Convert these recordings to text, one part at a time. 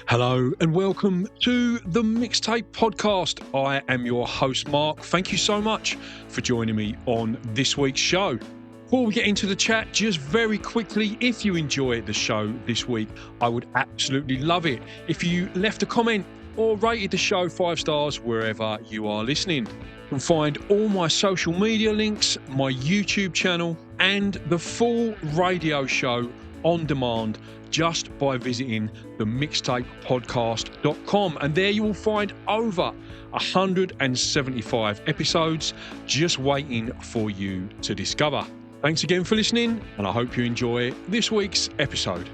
Hello and welcome to the Mixtape podcast. I am your host, Mark. Thank you so much for joining me on this week's show. Before we get into the chat, just very quickly, if you enjoy the show this week, I would absolutely love it if you left a comment or rated the show 5 stars wherever you are listening. You can find all my social media links, my YouTube channel, and the full radio show on demand just by visiting the mixtapepodcast.com, and there you will find over 175 episodes just waiting for you to discover. Thanks again for listening, and I hope you enjoy this week's episode.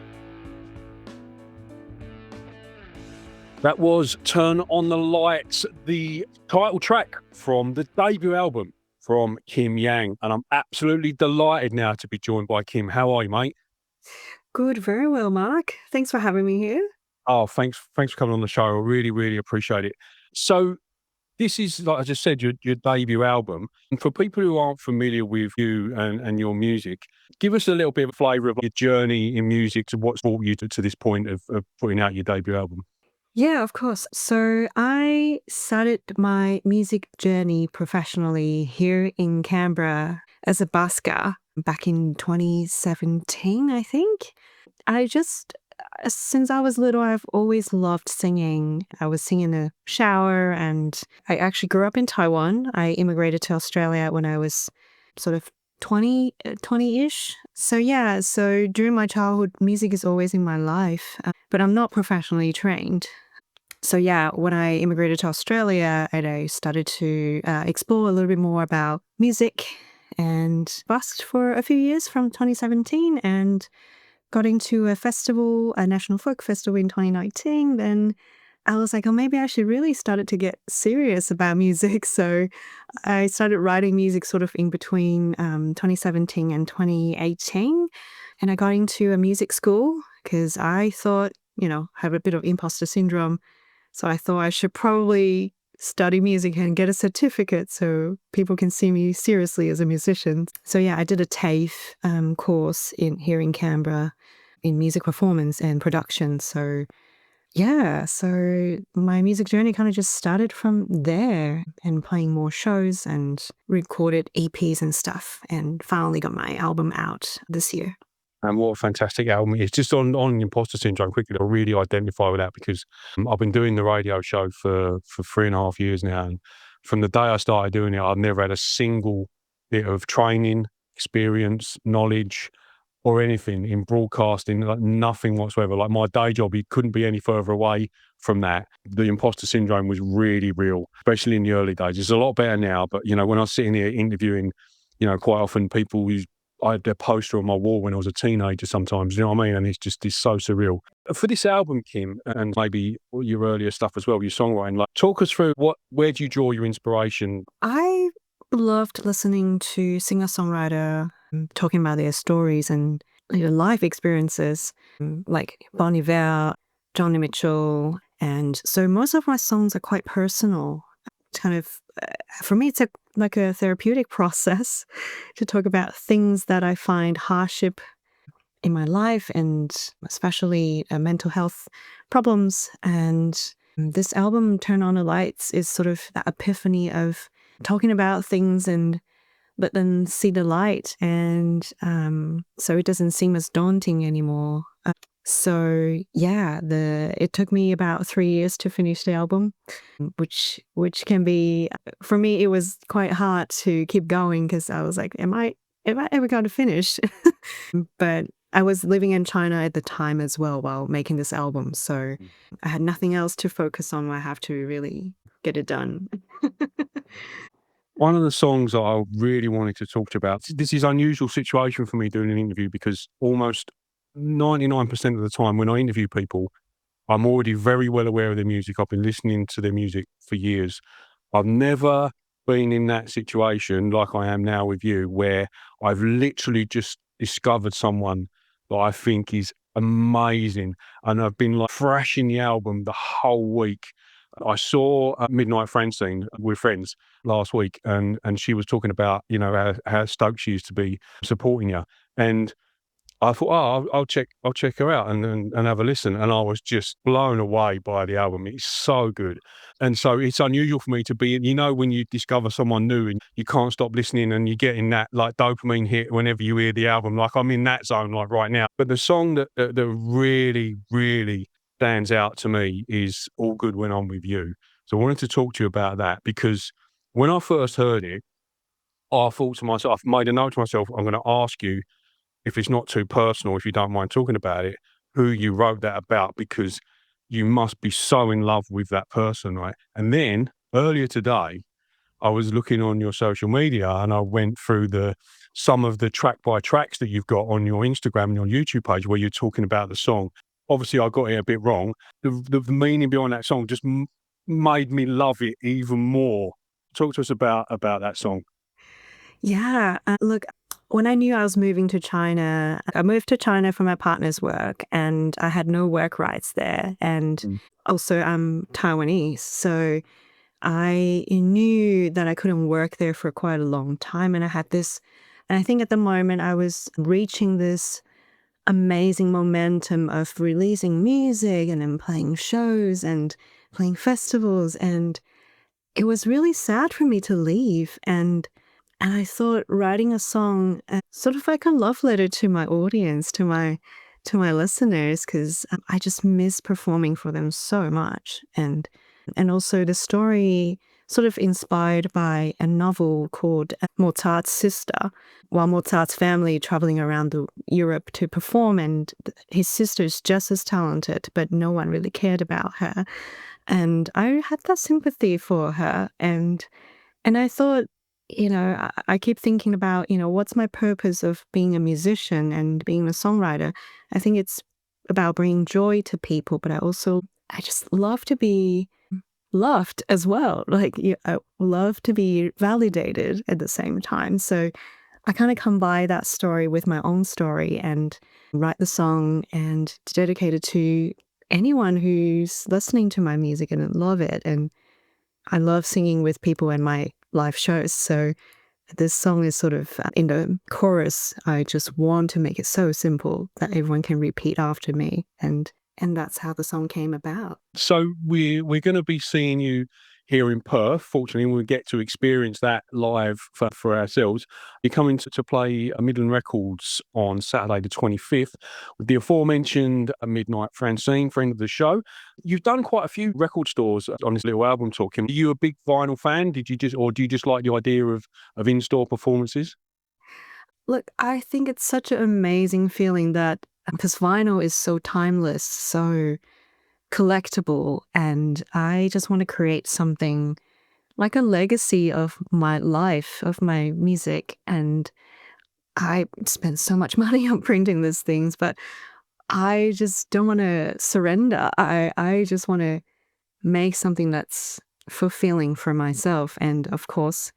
That was Turn on the Lights, the title track from the debut album from Kim Yang, and I'm absolutely delighted now to be joined by Kim. How are you, mate? Good, very well, Mark. Thanks for having me here. Oh, thanks for coming on the show. I really appreciate it. So this is, like I just said, your debut album. And for people who aren't familiar with you and your music, give us a little bit of a flavour of your journey in music to what's brought you to this point of putting out your debut album. Yeah, of course. So I started my music journey professionally here in Canberra as a busker back in 2017, I think. Since I was little, I've always loved singing. I was singing in the shower, and I actually grew up in Taiwan. I immigrated to Australia when I was sort of 20-ish. So during my childhood, music is always in my life, but I'm not professionally trained. So when I immigrated to Australia, I started to explore a little bit more about music and busked for a few years from 2017 and got into a national folk festival in 2019. Then I was like, oh, maybe I should really start to get serious about music. So I started writing music sort of in between 2017 and 2018. And I got into a music school because I thought, I have a bit of imposter syndrome. So I thought I should probably study music and get a certificate so people can see me seriously as a musician. So I did a TAFE course here in Canberra in music performance and production. So my music journey kind of just started from there and playing more shows and recorded EPs and stuff, and finally got my album out this year. And what a fantastic album. It's just on imposter syndrome quickly. I really identify with that because I've been doing the radio show for 3.5 years now. And from the day I started doing it, I've never had a single bit of training, experience, knowledge, or anything in broadcasting, like nothing whatsoever. Like my day job, it couldn't be any further away from that. The imposter syndrome was really real, especially in the early days. It's a lot better now, but when I was sitting here interviewing, quite often people I had their poster on my wall when I was a teenager sometimes, you know what I mean? And it's so surreal. For this album, Kim, and maybe your earlier stuff as well, your songwriting, like talk us through where do you draw your inspiration? I loved listening to singer-songwriter talking about their stories and life experiences, like Bon Iver, Joni Mitchell. And so most of my songs are quite personal. Kind of, for me, it's like a therapeutic process to talk about things that I find hardship in my life, and especially mental health problems. And this album, Turn on the Lights, is sort of that epiphany of talking about things but then see the light, and so it doesn't seem as daunting anymore. It took me about 3 years to finish the album, which can be, for me, it was quite hard to keep going because I was like, am I ever going to finish? But I was living in China at the time as well while making this album, so I had nothing else to focus on. I have to really get it done. One of the songs that I really wanted to talk to you about, this is an unusual situation for me doing an interview because almost 99% of the time when I interview people, I'm already very well aware of their music. I've been listening to their music for years. I've never been in that situation like I am now with you, where I've literally just discovered someone that I think is amazing. And I've been like thrashing the album the whole week. I saw Midnight Francine with friends last week, and she was talking about, how stoked she used to be supporting you. And I thought, oh, I'll check her out and have a listen. And I was just blown away by the album. It's so good. And so it's unusual for me to be, when you discover someone new and you can't stop listening and you're getting that like dopamine hit whenever you hear the album. Like I'm in that zone like right now. But the song that really, really stands out to me is All Good When I'm With You. So I wanted to talk to you about that because when I first heard it, I thought to myself, I've made a note to myself, I'm going to ask you, if it's not too personal, if you don't mind talking about it, who you wrote that about, because you must be so in love with that person, right? And then earlier today, I was looking on your social media and I went through some of the track by tracks that you've got on your Instagram and your YouTube page where you're talking about the song. Obviously, I got it a bit wrong. The meaning behind that song just made me love it even more. Talk to us about that song. Yeah. Look, when I knew I was moving to China, I moved to China for my partner's work and I had no work rights there. And Mm. also, I'm Taiwanese. So I knew that I couldn't work there for quite a long time. And I think at the moment I was reaching this amazing momentum of releasing music and then playing shows and playing festivals. And it was really sad for me to leave. And I thought writing a song, sort of like a love letter to my audience, to my listeners, because I just miss performing for them so much. And also the story sort of inspired by a novel called Mozart's Sister. While Mozart's family traveling around Europe to perform, and his sister's just as talented, but no one really cared about her. And I had that sympathy for her, and I thought, I keep thinking about, what's my purpose of being a musician and being a songwriter? I think it's about bringing joy to people, but I just love to be loved as well. Like, I love to be validated at the same time. So I kind of combine that story with my own story and write the song and dedicate it to anyone who's listening to my music and love it. And I love singing with people in my live shows. So this song is sort of in the chorus. I just want to make it so simple that everyone can repeat after me. And that's how the song came about. So we're going to be seeing you here in Perth. Fortunately, we get to experience that live for ourselves. You're coming to play Midland Records on Saturday the 25th with the aforementioned Midnight Francine, friend of the show. You've done quite a few record stores on this little album tour, Kim. Are you a big vinyl fan? Or do you just like the idea of in-store performances? Look, I think it's such an amazing feeling that because vinyl is so timeless, so collectible, and I just want to create something like a legacy of my life, of my music. And I spent so much money on printing these things, but I just don't want to surrender. I just want to make something that's fulfilling for myself. And of course,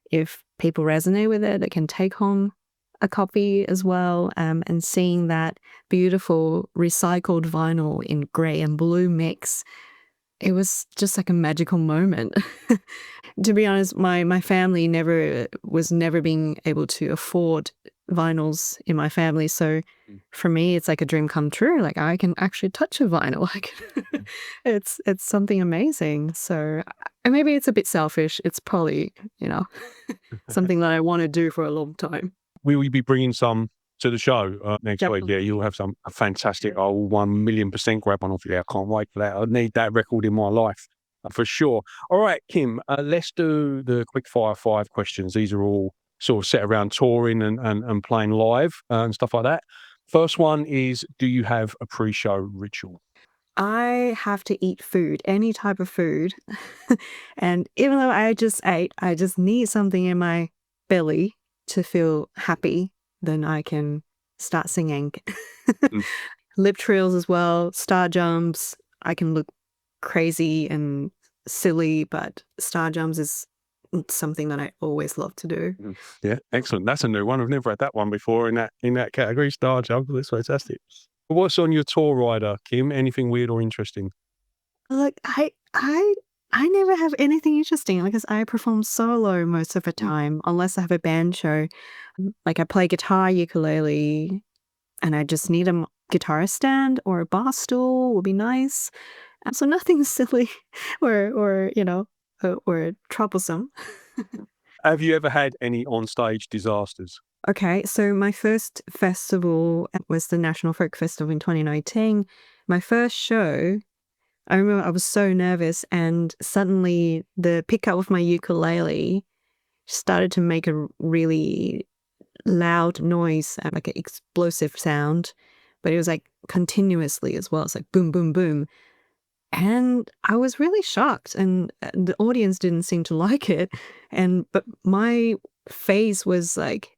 if people resonate with it, they can take home a copy as well. And seeing that beautiful recycled vinyl in gray and blue mix, it was just like a magical moment. To be honest, my family never being able to afford vinyls in my family. So for me, it's like a dream come true. Like I can actually touch a vinyl. Like it's something amazing. So and maybe it's a bit selfish. It's probably, something that I want to do for a long time. We will be bringing some to the show next Yep. week. Yeah, you'll have some fantastic. I will 1,000,000% grab one off you. I can't wait for that. I need that record in my life for sure. All right, Kim, let's do the quick fire 5 questions. These are all sort of set around touring and playing live and stuff like that. First one is, do you have a pre-show ritual? I have to eat food, any type of food. And even though I just ate, I just need something in my belly to feel happy. Then I can start singing. Mm. Lip trills as well, star jumps. I can look crazy and silly, but star jumps is something that I always love to do. Mm. Yeah, excellent. That's a new one. I've never had that one before in that category. Star jump. That's fantastic. What's on your tour rider, Kim? Anything weird or interesting? Look, I never have anything interesting because I perform solo most of the Mm. time, unless I have a band show. Like I play guitar, ukulele, and I just need a guitar stand or a bar stool would be nice. And so nothing silly or or troublesome. Have you ever had any on-stage disasters? Okay, so my first festival was the National Folk Festival in 2019. My first show, I remember I was so nervous, and suddenly the pickup of my ukulele started to make a really loud noise, like an explosive sound, but it was like continuously as well. It's like boom, boom, boom. And I was really shocked, and the audience didn't seem to like it. But my face was like,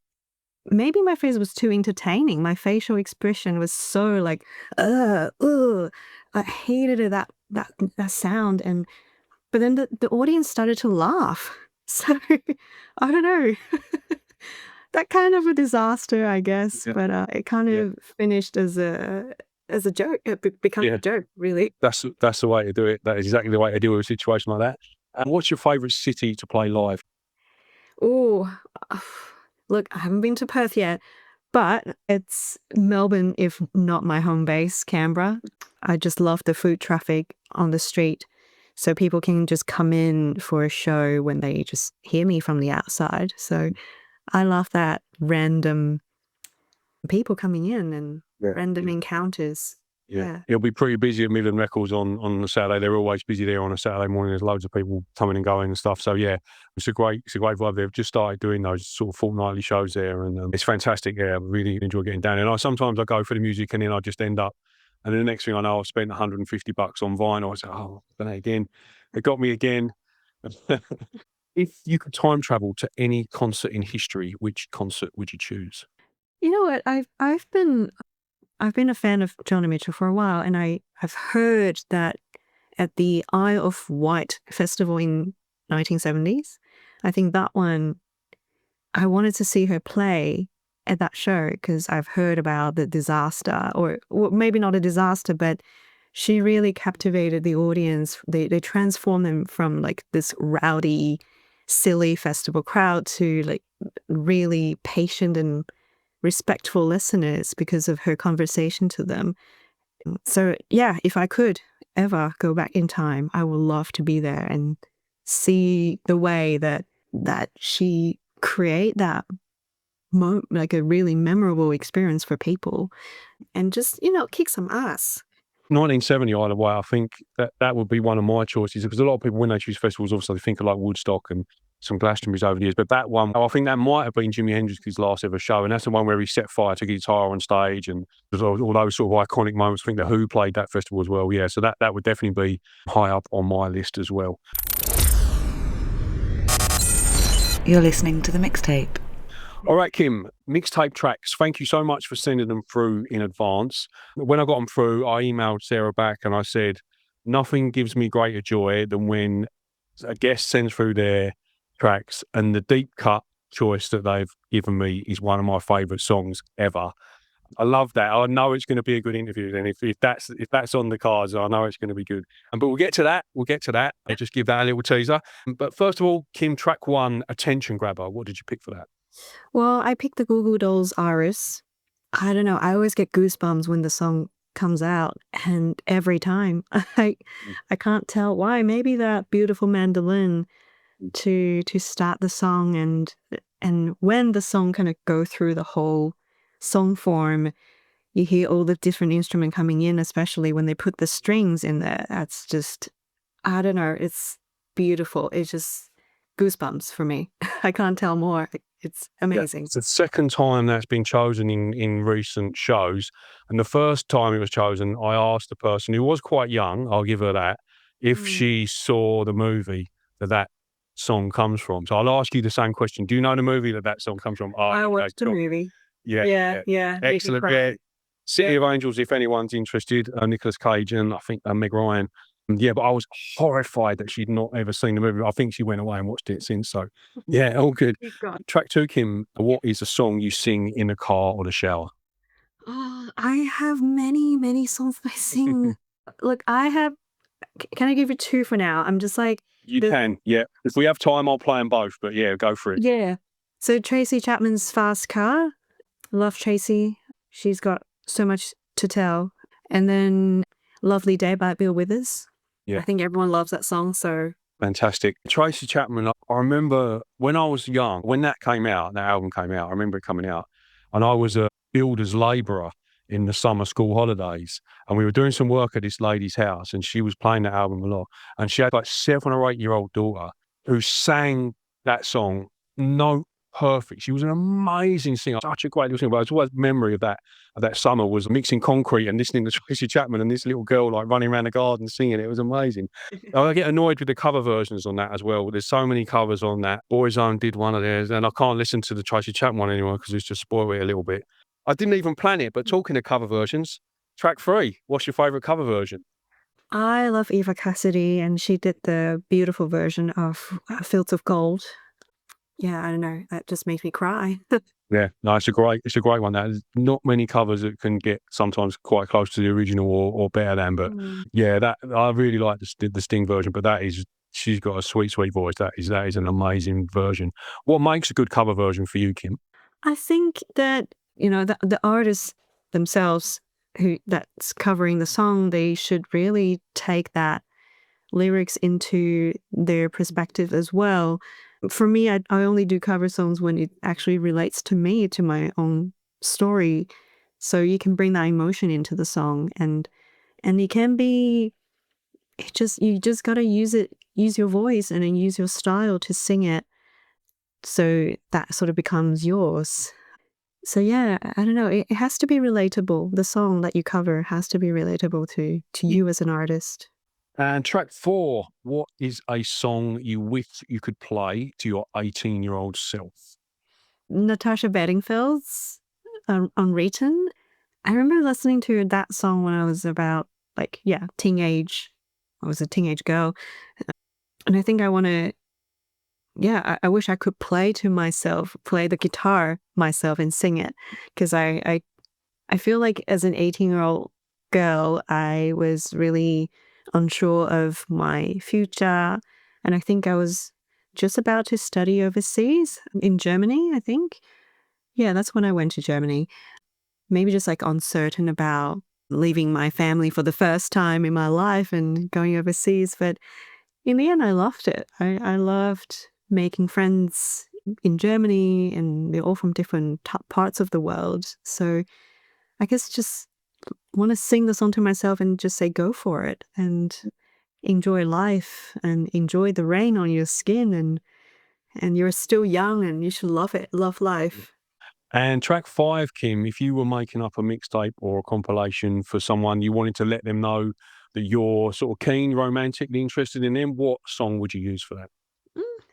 maybe my face was too entertaining. My facial expression was so like, ugh. I hated it, that sound. But then the audience started to laugh. So I don't know. That kind of a disaster, I guess. Yeah. But it kind of finished as a joke. It became a joke, really. That's the way to do it. That is exactly the way to deal with a situation like that. And what's your favourite city to play live? Oh, look, I haven't been to Perth yet, but it's Melbourne, if not my home base, Canberra. I just love the food traffic on the street. So people can just come in for a show when they just hear me from the outside. So I love that random people coming in and random encounters. Yeah. It'll be pretty busy at Midland Records on the Saturday. They're always busy there on a Saturday morning. There's loads of people coming and going and stuff. So yeah, it's a great vibe. They've just started doing those sort of fortnightly shows there, and it's fantastic. Yeah, I really enjoy getting down there. And sometimes I go for the music, and then I just end up, and then the next thing I know, I've spent $150 on vinyl. I say, oh, done it again. It got me again. If you could time travel to any concert in history, which concert would you choose? You know what? I've been a fan of Joni Mitchell for a while, and I've heard that at the Isle of Wight festival in 1970s, I think that one, I wanted to see her play at that show because I've heard about the disaster, or maybe not a disaster, but she really captivated the audience. They transformed them from like this rowdy, silly festival crowd to like really patient and respectful listeners because of her conversation to them. So yeah, if I could ever go back in time, I would love to be there and see the way that she create that like a really memorable experience for people, and just kick some ass. 1970 Isle of Wight, I think that would be one of my choices, because a lot of people, when they choose festivals, obviously they think of like Woodstock and some Glastonbury's over the years, but that one, I think that might have been Jimi Hendrix's last ever show, and that's the one where he set fire to guitar on stage, and there's all those sort of iconic moments. I think The Who played that festival as well. Yeah, so that would definitely be high up on my list as well. You're listening to the Mixtape. All right, Kim, mixtape tracks. Thank you so much for sending them through in advance. When I got them through, I emailed Sarah back and I said, nothing gives me greater joy than when a guest sends through their tracks, and the deep cut choice that they've given me is one of my favourite songs ever. I love that. I know it's going to be a good interview then. If that's on the cards, I know it's going to be good. But we'll get to that. I'll just give that a little teaser. But first of all, Kim, track one, Attention Grabber. What did you pick for that? Well, I picked the Goo Goo Dolls Iris. I don't know. I always get goosebumps when the song comes out, and every time I can't tell why. Maybe that beautiful mandolin to start the song, and when the song kind of go through the whole song form, you hear all the different instrument coming in, especially when they put the strings in there. That's just, I don't know. It's beautiful. It's just goosebumps for me. I can't tell more. It's amazing. Yeah, it's the second time that's been chosen in recent shows. And the first time it was chosen, I asked the person, who was quite young, I'll give her that, if she saw the movie that song comes from. So I'll ask you the same question. Do you know the movie that song comes from? I watched the movie. Yeah. Excellent. Yeah. City of Angels, if anyone's interested, Nicolas Cage and I think Meg Ryan. Yeah, but I was horrified that she'd not ever seen the movie. I think she went away and watched it since. So, yeah, all good. Track two, Kim. What is a song you sing in the car or the shower? Oh, I have many songs I sing. Look, can I give you two for now? I'm just like... You can, yeah. If we have time, I'll play them both. But yeah, go for it. Yeah. So Tracy Chapman's Fast Car. Love Tracy. She's got So Much to Tell. And then Lovely Day by Bill Withers. Yeah. I think everyone loves that song, so. Fantastic. Tracy Chapman, I remember when I was young, when that came out, that album came out, I remember it coming out, and I was a builder's labourer in the summer school holidays, and we were doing some work at this lady's house, and she was playing that album a lot, and she had like 7 or 8-year-old daughter who sang that song note perfect. She was an amazing singer, such a great little singer, but I was always memory of that summer was mixing concrete and listening to Tracy Chapman and this little girl like running around the garden singing. It was amazing. I get annoyed with the cover versions on that as well. There's so many covers on that. Boyzone did one of theirs, and I can't listen to the Tracy Chapman one anymore because it's just spoiled it a little bit. I didn't even plan it, but talking of cover versions, track 3, what's your favourite cover version? I love Eva Cassidy, and she did the beautiful version of Fields of Gold. Yeah, I don't know. That just makes me cry. Yeah, no, it's a great one. There's not many covers that can get sometimes quite close to the original or better than. But yeah, that I really like the Sting version. But she's got a sweet voice. That is an amazing version. What makes a good cover version for you, Kim? I think that the artists themselves that's covering the song, they should really take that lyrics into their perspective as well. For me, I only do cover songs when it actually relates to me, to my own story. So you can bring that emotion into the song, and it can be, you just gotta use your voice and then use your style to sing it. So that sort of becomes yours. So yeah, I don't know. It has to be relatable. The song that you cover has to be relatable to you as an artist. And track 4, what is a song you wish you could play to your 18-year-old self? Natasha Bedingfield's Unwritten. I remember listening to that song when I was about teenage. I was a teenage girl. And I think I want to, I wish I could play the guitar myself and sing it. Because I feel like as an 18-year-old girl, I was really unsure of my future. And I think I was just about to study overseas in Germany, I think. Yeah, that's when I went to Germany. Maybe just like uncertain about leaving my family for the first time in my life and going overseas. But in the end, I loved it. I loved making friends in Germany, and they're all from different parts of the world. So I guess just want to sing the song to myself and just say, go for it and enjoy life and enjoy the rain on your skin. And you're still young and you should love it, love life. And track 5, Kim, if you were making up a mixtape or a compilation for someone, you wanted to let them know that you're sort of keen, romantically interested in them, what song would you use for that?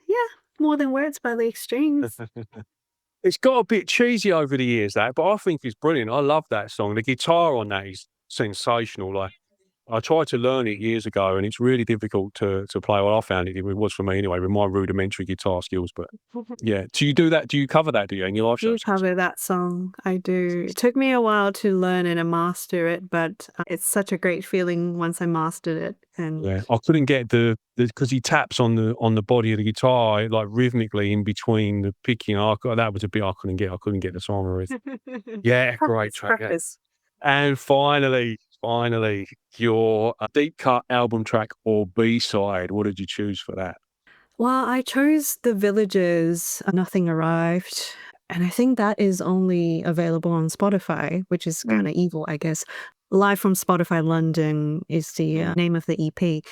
Yeah, More Than Words by the Extremes. It's got a bit cheesy over the years, that, but I think it's brilliant. I love that song. The guitar on that is sensational. Like, I tried to learn it years ago, and it's really difficult to play. Well, I found it was for me anyway, with my rudimentary guitar skills. But yeah, do you do that? Do you cover that? Do you in your live I do shows? cover that song. I do. It took me a while to learn it and master it, but it's such a great feeling once I mastered it. And Yeah, I couldn't get the because he taps on the body of the guitar like rhythmically in between the picking. That was a bit I couldn't get. I couldn't get the song with. Yeah, great track. Yeah. And finally, your deep cut album track or B-side. What did you choose for that? Well, I chose The Villages, Nothing Arrived. And I think that is only available on Spotify, which is kind of evil, I guess. Live from Spotify London is the name of the EP.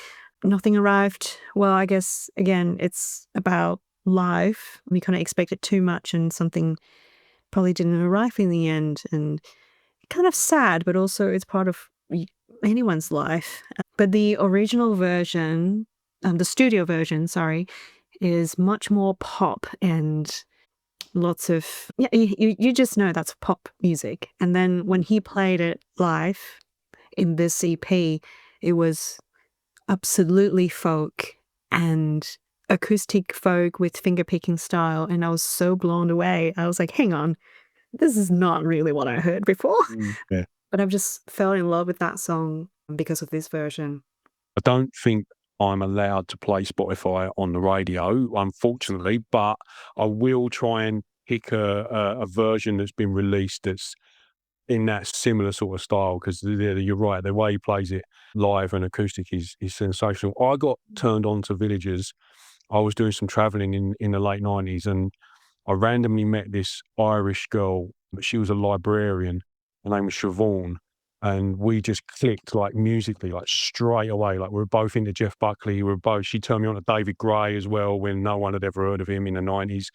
Nothing Arrived. Well, I guess, again, it's about life. We kind of expected too much and something probably didn't arrive in the end. And kind of sad, but also it's part of anyone's life. But the original version, the studio version, sorry, is much more pop and lots of, you just know that's pop music. And then when he played it live in this EP, it was absolutely folk and acoustic folk with finger picking style. And I was so blown away. I was like, hang on, this is not really what I heard before. Yeah. But I've just fell in love with that song because of this version. I don't think I'm allowed to play Spotify on the radio, unfortunately, but I will try and pick a version that's been released that's in that similar sort of style, because you're right, the way he plays it live and acoustic is sensational. I got turned on to Villagers. I was doing some traveling in the late 90s, and I randomly met this Irish girl, but she was a librarian. Her name was Siobhan, and we just clicked like musically, like straight away. Like we were both into Jeff Buckley. She turned me on to David Gray as well, when no one had ever heard of him in the 90s.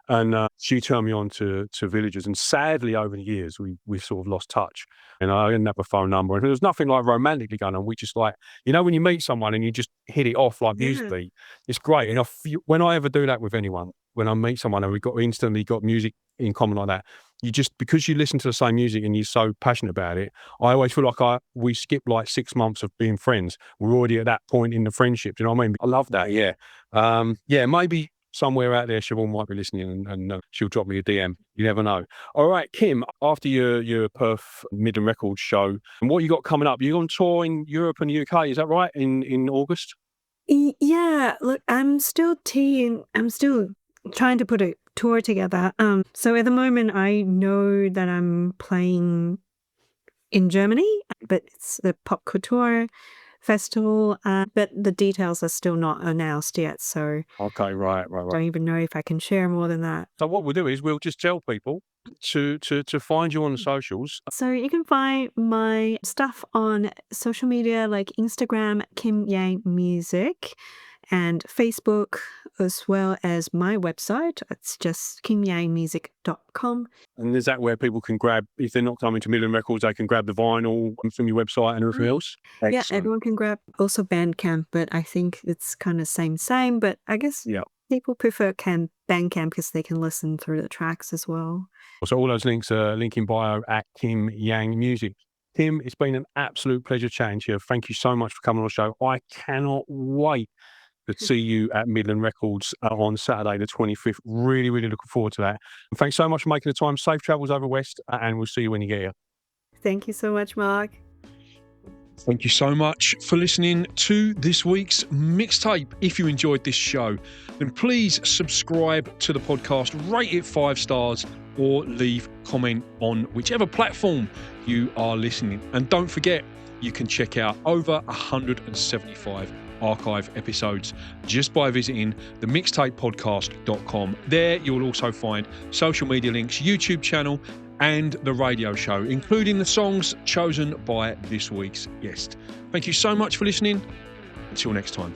And she turned me on to Villagers. And sadly, over the years, we sort of lost touch. And I didn't have a phone number. And there was nothing like romantically going on. We just like, when you meet someone and you just hit it off like musically, it's great. And when I ever do that with anyone, when I meet someone and we instantly got music in common like that, because you listen to the same music and you're so passionate about it, I always feel like we skipped like 6 months of being friends. We're already at that point in the friendship. Do you know what I mean? I love that. Yeah. Maybe somewhere out there, Siobhan might be listening and she'll drop me a DM. You never know. All right, Kim, after your Perth Midland Records show, and what you got coming up? You're on tour in Europe and the UK, is that right? In August? Yeah, look, I'm still trying to put a tour together. So at the moment, I know that I'm playing in Germany, but it's the Pop Couture Festival, but the details are still not announced yet. So okay, right. Don't even know if I can share more than that. So what we'll do is we'll just tell people to find you on the socials. So you can find my stuff on social media like Instagram, Kim Yang Music, and Facebook, as well as my website. It's just kimyangmusic.com. And is that where people can grab, if they're not coming to Midland Records, they can grab the vinyl from your website and everything else? Yeah, Excellent. everyone can grab also Bandcamp, but I think it's kind of same, but I guess people prefer Bandcamp because they can listen through the tracks as well. So all those links are link in bio at Kim Yang Music. Kim, it's been an absolute pleasure chatting to you. Thank you so much for coming on the show. I cannot wait to see you at Midland Records on Saturday the 25th. Really, really looking forward to that. And thanks so much for making the time. Safe travels over west, and we'll see you when you get here. Thank you so much, Mark. Thank you so much for listening to this week's mixtape. If you enjoyed this show, then please subscribe to the podcast, rate it 5 stars, or leave a comment on whichever platform you are listening. And don't forget, you can check out over 175 archive episodes just by visiting the mixtapepodcast.com. There you'll also find social media links, YouTube channel, and the radio show, including the songs chosen by this week's guest. Thank you so much for listening. Until next time.